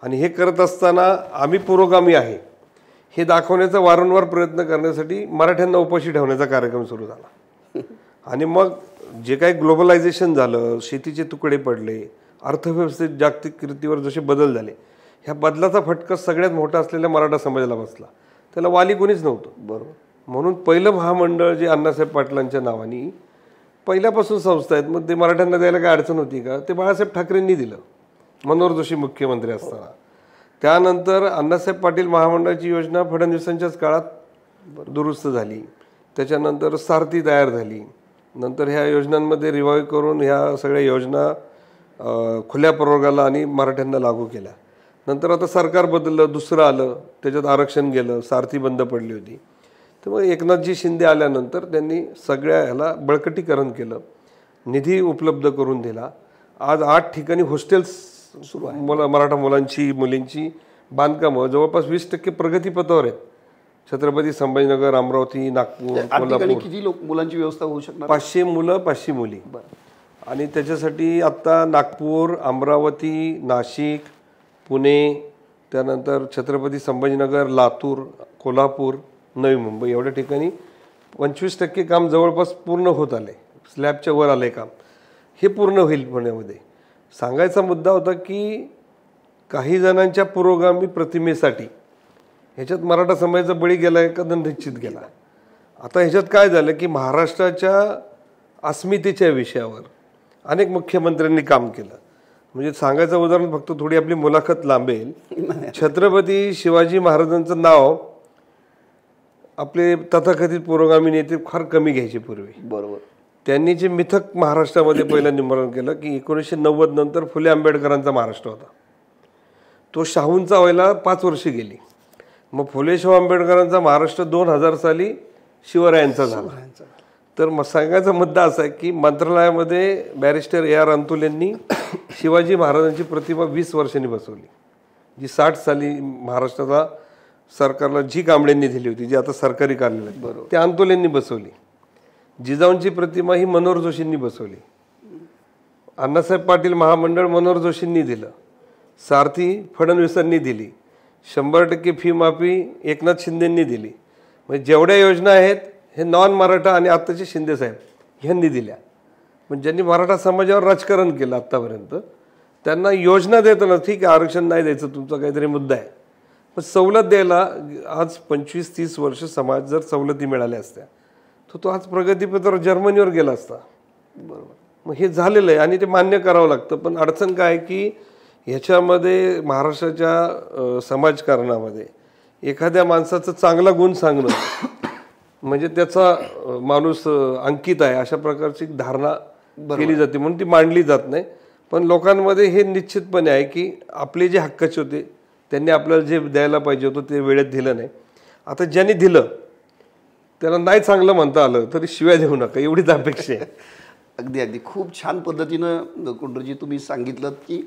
आणि हे करत असताना आम्ही पुरोगामी आहे हे दाखवण्याचा वारंवार प्रयत्न करण्यासाठी मराठ्यांना उपाशी ठेवण्याचा कार्यक्रम सुरू झाला. आणि मग जे काही ग्लोबलायझेशन झालं, शेतीचे तुकडे पडले, अर्थव्यवस्थेत जागतिक कीर्तीवर जसे बदल झाले, ह्या बदलाचा फटका सगळ्यात मोठा असलेल्या मराठा समाजाला बसला. त्याला वाली कोणीच नव्हतं. बरोबर. म्हणून पहिलं महामंडळ जे अण्णासाहेब पाटलांच्या नावाने पहिल्यापासून संस्था आहेत, मग ते मराठ्यांना द्यायला काय अडचण होती का? ते बाळासाहेब ठाकरेंनी दिलं मनोहर जोशी मुख्यमंत्री असताना. त्यानंतर अण्णासाहेब पाटील महामंडळाची योजना फडणवीसांच्याच काळात दुरुस्त झाली. त्याच्यानंतर सारथी तयार झाली. नंतर ह्या योजनांमध्ये रिवाईव्ह करून ह्या सगळ्या योजना खुल्या प्रवर्गाला आणि मराठ्यांना लागू केल्या. नंतर आता सरकार बदललं, दुसरं आलं, त्याच्यात आरक्षण गेलं, सारथी बंद पडली होती. त्यामुळे एकनाथजी शिंदे आल्यानंतर त्यांनी सगळ्या ह्याला बळकटीकरण केलं, निधी उपलब्ध करून दिला. आज 8 ठिकाणी हॉस्टेल्स सुरू आहे. मराठा मुलांची मुलींची बांधकामं जवळपास 20% प्रगतीपथावर आहेत. छत्रपती संभाजीनगर, अमरावती, नागपूर, कोल्हापूर. किती मुलांची व्यवस्था होऊ शकणार? 500 मुलं 500 मुली. आणि त्याच्यासाठी आत्ता नागपूर, अमरावती, नाशिक, पुणे, त्यानंतर छत्रपती संभाजीनगर, लातूर, कोल्हापूर, नवी मुंबई एवढ्या ठिकाणी 25% काम जवळपास पूर्ण होत आले. स्लॅबच्या वर आले काम. हे पूर्ण होईल पुण्यामध्ये. सांगायचा मुद्दा होता की काही जणांच्या पुरोगामी प्रतिमेसाठी ह्याच्यात मराठा समाजाचा बळी गेला का निश्चित गेला. आता ह्याच्यात काय झालं की महाराष्ट्राच्या अस्मितेच्या विषयावर अनेक मुख्यमंत्र्यांनी काम केलं. म्हणजे सांगायचं उदाहरण, फक्त थोडी आपली मुलाखत लांबेल, छत्रपती शिवाजी महाराजांचं नाव आपले तथाकथित पुरोगामी नेते फार कमी घ्यायचे पूर्वी. बरोबर. त्यांनी जे मिथक महाराष्ट्रामध्ये पहिलं निर्माण केलं की 1990 नंतर फुले आंबेडकरांचा महाराष्ट्र होता, तो शाहूंचा व्हायला 5 वर्षे गेली. मग फुले शाहू आंबेडकरांचा महाराष्ट्र 2000 साली शिवरायांचा झाला. तर मग सांगायचा मुद्दा असा आहे की मंत्रालयामध्ये बॅरिस्टर AR अंतुल यांनी शिवाजी महाराजांची प्रतिमा 20 वर्षांनी बसवली, जी 60 साली महाराष्ट्राला सरकारला जी कांबळेंनी दिली होती, जी आता सरकारी कार्यालय बरोबर ते अंतुल यांनी बसवली. जिजाऊंची प्रतिमा ही मनोहर जोशींनी बसवली. अण्णासाहेब पाटील महामंडळ मनोहर जोशींनी दिलं. सारथी फडणवीसांनी दिली. 100% फी माफी एकनाथ शिंदेंनी दिली. म्हणजे जेवढ्या योजना आहेत हे नॉन मराठा आणि आत्ताचे शिंदे साहेब ह्यांनी दिल्या. म्हणजे ज्यांनी मराठा समाजावर राजकारण केलं आत्तापर्यंत, त्यांना योजना देताना ठीक आहे आरक्षण नाही द्यायचं, तुमचा काहीतरी मुद्दा आहे, पण सवलत द्यायला आज 25-30 वर्ष समाज जर सवलती मिळाल्या असत्या तर तो आज प्रगतीपथावर जर्मनीवर गेला असता. बरोबर. मग हे झालेलं आहे आणि ते मान्य करावं लागतं. पण अडचण काय आहे की ह्याच्यामध्ये महाराष्ट्राच्या समाजकारणामध्ये एखाद्या माणसाचं चांगला गुण सांगणं म्हणजे त्याचा माणूस अंकित आहे अशा प्रकारची धारणा केली जाते, म्हणून ती मांडली जात नाही. पण लोकांमध्ये हे निश्चितपणे आहे की आपले जे हक्काचे होते त्यांनी आपल्याला जे द्यायला पाहिजे होतं ते वेळेत दिलं नाही. आता ज्यांनी दिलं त्याला नाही चांगलं म्हणता आलं तरी शिव्या देऊ नका, एवढीच अपेक्षा आहे. अगदी अगदी खूप छान पद्धतीनं कुंडूजी तुम्ही सांगितलं की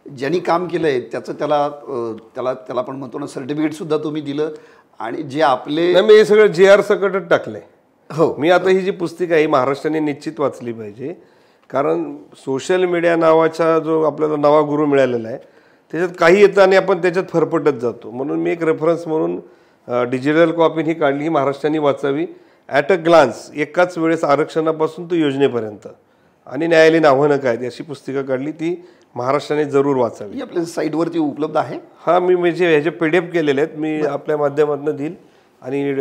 ज्यांनी काम केलं आहे त्याचं त्याला आपण म्हणतो ना सर्टिफिकेटसुद्धा तुम्ही दिलं. आणि जे आपले मी हे सगळं JR सकटच टाकलंय. हो, मी आता ही जी पुस्तिका आहे महाराष्ट्राने निश्चित वाचली पाहिजे, कारण सोशल मीडिया नावाचा जो आपल्याला नवा गुरु मिळालेला आहे त्याच्यात काही येतं आणि आपण त्याच्यात फरफटत जातो. म्हणून मी एक रेफरन्स म्हणून डिजिटल कॉपी ही काढली, ही महाराष्ट्राने वाचावी. ॲट अ ग्लान्स एकाच वेळेस आरक्षणापासून तो योजनेपर्यंत आणि न्यायालयीन आव्हानं काय अशी पुस्तिका काढली, ती महाराष्ट्राने जरूर वाचावी. ही आपल्या साईटवरती उपलब्ध आहे. हां, मी म्हणजे ह्याचे PDF केलेले आहेत, मी आपल्या माध्यमातून देईल. आणि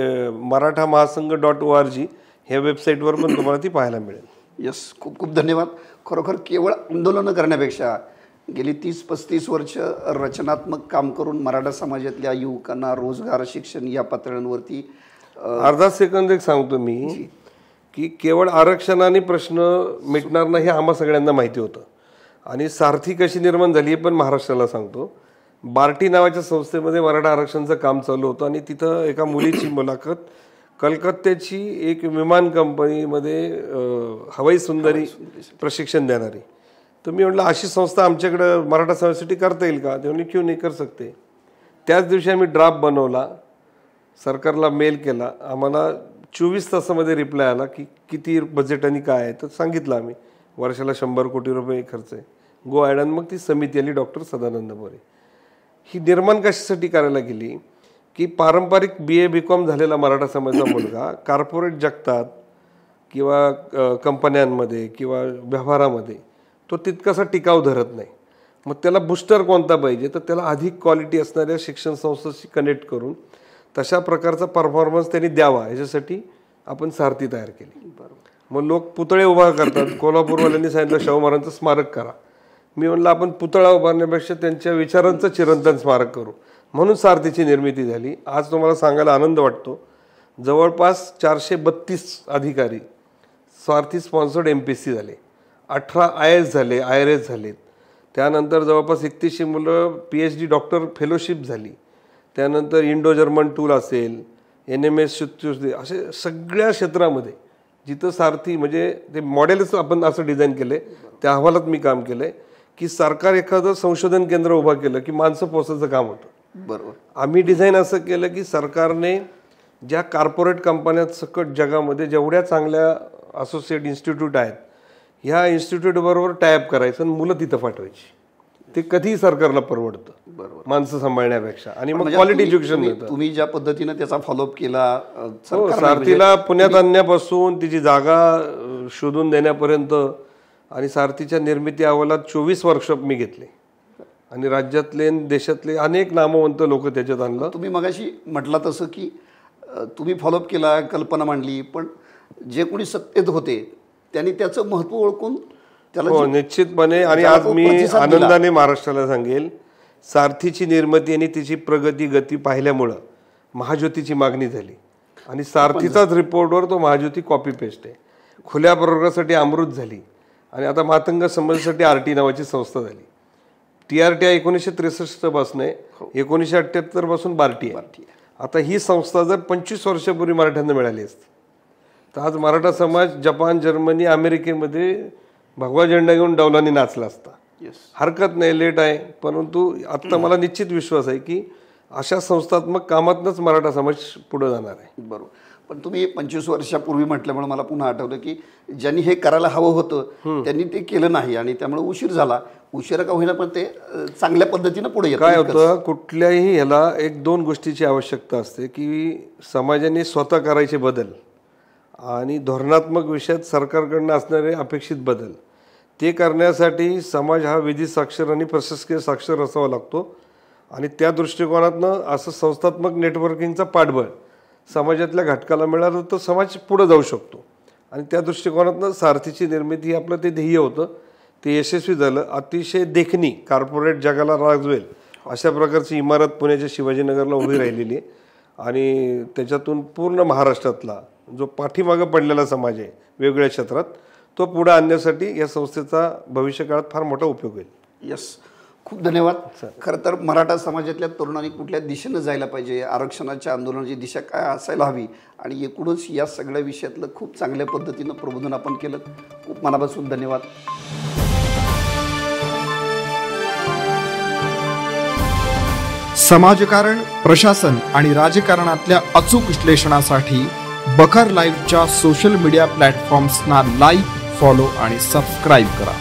marathamahasanghh.org ह्या वेबसाईटवर पण तुम्हाला ती पाहायला मिळेल. यस, खूप खूप धन्यवाद. खरोखर केवळ आंदोलनं करण्यापेक्षा गेली 30-35 वर्ष रचनात्मक काम करून मराठा समाजातल्या युवकांना रोजगार, शिक्षण या पातळ्यांवरती अर्धा सेकंद एक सांगतो मी की केवळ आरक्षणाने प्रश्न मिटणार नाही हे आम्हा सगळ्यांना माहिती होतं. आणि सारथी कशी निर्माण झाली हे पण महाराष्ट्राला सांगतो. बार्टी नावाच्या संस्थेमध्ये मराठा आरक्षणाचं काम चालू होतं आणि तिथं एका मुलीची मुलाखत, कलकत्त्याची एक विमान कंपनीमध्ये हवाई सुंदरी प्रशिक्षण देणारी. तर मी म्हटलं अशी संस्था आमच्याकडं मराठा समाजासाठी करता येईल का? ते म्हणले क्यों नाही, कर सकते. त्याच दिवशी आम्ही ड्राफ्ट बनवला, सरकारला मेल केला. आम्हाला 24 तासामध्ये रिप्लाय आला की किती बजेट आणि काय आहे. तर सांगितलं आम्ही वर्षाला 100 कोटी रुपये खर्च आहे, गो ॲड. आणि मग ती समिती आली डॉक्टर सदानंद मोरे. ही निर्माण कशासाठी करायला गेली की पारंपरिक BA BCom झालेला मराठा समाजाचा मुलगा कॉर्पोरेट जगतात किंवा कंपन्यांमध्ये किंवा व्यवहारामध्ये तो तितकासा टिकाव धरत नाही. मग त्याला बुस्टर कोणता पाहिजे, तर त्याला अधिक क्वालिटी असणाऱ्या शिक्षण संस्थांशी कनेक्ट करून तशा प्रकारचा परफॉर्मन्स त्यांनी द्यावा याच्यासाठी आपण सारथी तयार केली. मग लोक पुतळे उभा करतात. कोल्हापूरवाल्यांनी सांगितलं शाहू महाराजांचं स्मारक करा. मी म्हणलं आपण पुतळा उभारण्यापेक्षा त्यांच्या विचारांचं चिरंतन स्मारक करू, म्हणून सारथीची निर्मिती झाली. आज तुम्हाला सांगायला आनंद वाटतो, जवळपास 432 अधिकारी सारथी स्पॉन्सर्ड MPSC झाले, 18 IAS झाले, IRS झालेत. त्यानंतर जवळपास 31 मुलं PhD डॉक्टर फेलोशिप झाली. त्यानंतर इंडो जर्मन टूल असेल, NMS असे सगळ्या क्षेत्रामध्ये जिथं सारथी म्हणजे ते मॉडेलच आपण असं डिझाईन केले. त्या अहवालात मी काम केलंय की सरकार एखादं संशोधन केंद्र उभा केलं की माणसं पोचायचं काम होतं. बरोबर. आम्ही डिझाईन असं केलं की सरकारने ज्या कॉर्पोरेट कंपन्यात सकट जगामध्ये जेवढ्या चांगल्या असोसिएट इन्स्टिट्यूट आहेत ह्या इन्स्टिट्यूटबरोबर टायअप करायचं आणि मुलं तिथं पाठवायची. ते कधीही सरकारला परवडतं. माणसं सांभाळण्यापेक्षा, आणि मग म्हणजे क्वालिटी एज्युकेशन मिळतं. तुम्ही ज्या पद्धतीने त्याचा फॉलोअप केला हो, सरकारने, सारथीला पुण्यात आणण्यापासून तिची जागा शोधून देण्यापर्यंत आणि सारथीच्या निर्मिती अहवालात 24 वर्कशॉप मी घेतले आणि राज्यातले देशातले अनेक नामवंत लोक त्याच्यात आणलं. तुम्ही मगाशी म्हटला तसं की तुम्ही फॉलोअप केला, कल्पना मांडली, पण जे कोणी सत्तेत होते त्यांनी त्याचं महत्त्व ओळखून त्याला हो निश्चितपणे. आणि आज मी आनंदाने महाराष्ट्राला सांगेल, सारथीची निर्मिती आणि तिची प्रगती गती पाहिल्यामुळं महाज्योतीची मागणी झाली आणि सारथीचाच रिपोर्टवर तो महाज्योती कॉपी पेस्ट आहे. खुल्या प्रवर्गासाठी अमृत झाली आणि आता मातंग समाजासाठी RT नावाची संस्था झाली. TRTI 1963 पासून आहे, 1978 पासून बार्टी आहे. आता ही संस्था जर 25 वर्षापूर्वी मराठ्यांना मिळाली असती तर आज मराठा समाज जपान, जर्मनी, अमेरिकेमध्ये भगवा झेंडा घेऊन डौलाने नाचला असता. हरकत नाही, लेट आहे, परंतु आता मला निश्चित विश्वास आहे की अशा संस्थात्मक कामातनंच मराठा समाज पुढे जाणार आहे. बरोबर. पण तुम्ही 25 वर्षापूर्वी म्हटल्यामुळे मला पुन्हा आठवलं की ज्यांनी हे करायला हवं होतं त्यांनी ते केलं नाही आणि त्यामुळे उशीर झाला. उशिरा का होईना पण ते चांगल्या पद्धतीनं पुढे येतं. काय होतं, कुठल्याही ह्याला 1-2 गोष्टीची आवश्यकता असते की समाजाने स्वतः करायचे बदल आणि धोरणात्मक विषयात सरकारकडनं असणारे अपेक्षित बदल, ते करण्यासाठी समाज हा विधी साक्षर आणि प्रशासकीय साक्षर असावा लागतो. आणि त्या दृष्टिकोनातनं असं संस्थात्मक नेटवर्किंगचा पाठबळ समाजातल्या घटकाला मिळालं तर समाज पुढे जाऊ शकतो. आणि त्या दृष्टिकोनातनं सारथीची निर्मिती आपलं ते ध्येय होतं, ते यशस्वी झालं. अतिशय देखणी कॉर्पोरेट जगाला राजवेल अशा प्रकारची इमारत पुण्याच्या शिवाजीनगरला उभी राहिलेली आहे आणि त्याच्यातून पूर्ण महाराष्ट्रातला जो पाठीमागं पडलेला समाज आहे वेगवेगळ्या क्षेत्रात तो पुढे आणण्यासाठी या संस्थेचा भविष्यकाळात फार मोठा उपयोग होईल. यस, खूप धन्यवाद. खरं तर मराठा समाजातल्या तरुणांनी कुठल्या दिशेनं जायला पाहिजे, आरक्षणाच्या आंदोलनाची दिशा काय असायला हवी आणि एकूणच या सगळ्या विषयातलं खूप चांगल्या पद्धतीनं प्रबोधन आपण केलं. खूप मनापासून धन्यवाद. समाजकारण, प्रशासन आणि राजकारणातल्या अचूक विश्लेषणासाठी बखर लाईव्हच्या सोशल मीडिया प्लॅटफॉर्म्सना लाईक, फॉलो आणि सबस्क्राईब करा.